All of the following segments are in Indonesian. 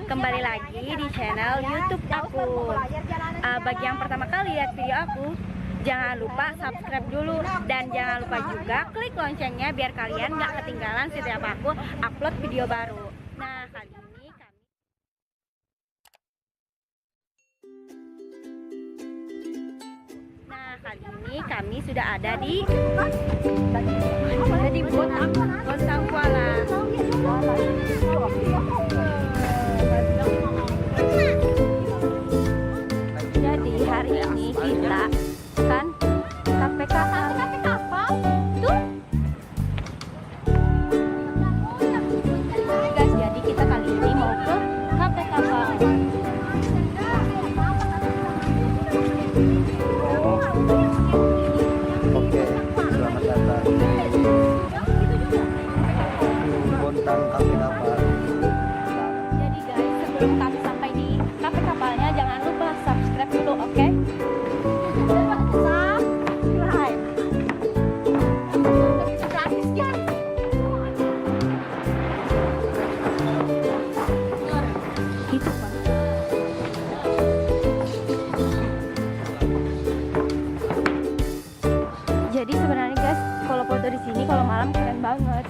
kembali lagi di channel YouTube aku. Bagi yang pertama kali lihat video aku, jangan lupa subscribe dulu dan jangan lupa juga klik loncengnya biar kalian nggak ketinggalan setiap aku upload video baru. Nah, kali ini kami sudah ada di Bontang Kuala. Jadi hari ini kita kan kafe kapal tuh guys. Jadi kita kali ini mau ke kafe kapal. Oke, selamat datang di Bontang Kafe Kapal. Jadi guys, sebelum kami sampai di kafe kapalnya, jangan lupa subscribe dulu, oke? Subscribe. Gratis guys. Itu Pak. Jadi sebenarnya guys, kalau foto di sini kalau malam keren banget.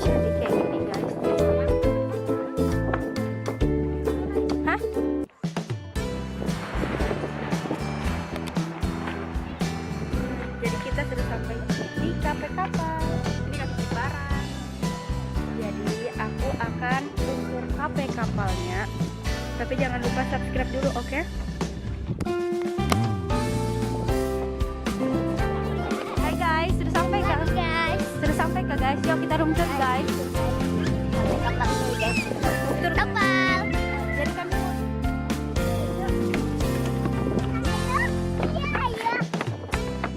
Jadi kayak gini guys. Hah? Jadi kita sudah sampai di kafe kapal. Ini kami barang. Jadi aku akan ukur kafe kapalnya. Tapi jangan lupa subscribe dulu, oke? Hai guys, sudah sampai kah? Sudah sampai kah guys? Yuk kita room tour guys. Room kapal. Jadi kami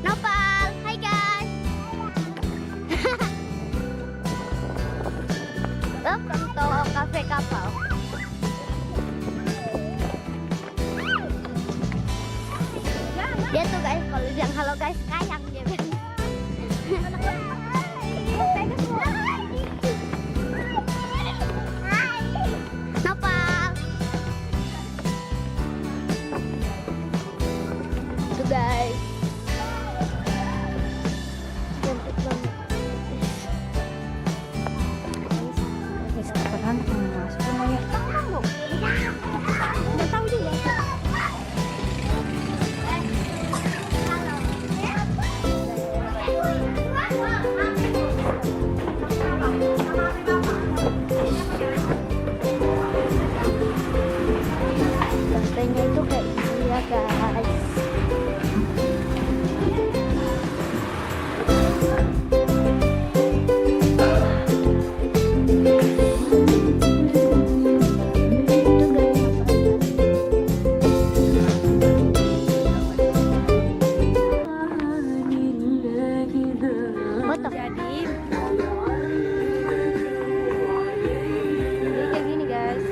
Nopal, hai guys. Welcome to Cafe Kapal. Dia tuh guys, kalau bilang halo guys, kayang dia. Nopal. Tuh guys. Cantik banget. guys, kapan masuk semuanya? Udah tahu juga. Lantainya itu kayak gini ya guys. Foto. Jadi kayak gini guys.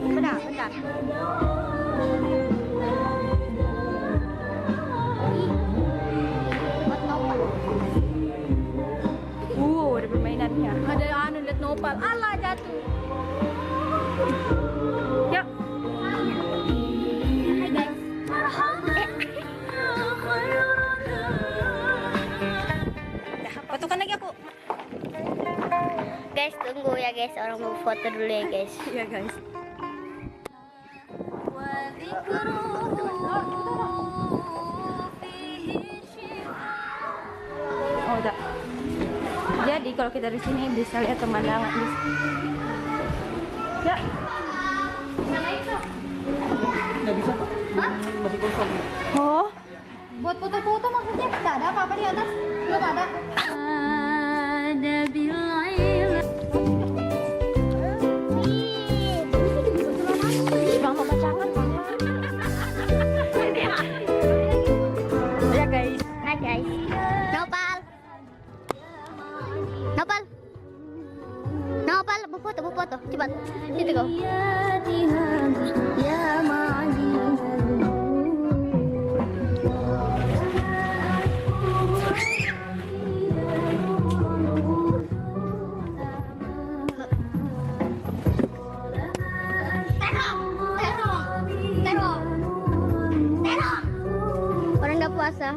Bentar. Ada permainannya. Ada lihat nopal. Alah jatuh. Yuk. Hai guys. Fotokan lagi aku. Guys, tunggu ya guys, orang mau foto dulu ya guys. Iya guys. Oh udah. Jadi kalau kita di sini bisa lihat pemandangan di sini. Ya. Nggak bisa, Pak. Masih kosong. Oh. Buat foto-foto maksudnya nggak ada apa-apa di atas? Belum ada. Ada bilang. Bang mau pacangan mama. Ya guys. Hai guys. Nopal. Nopal. Nopal, bu foto, cepat. Situ kau. Orang dah puasa.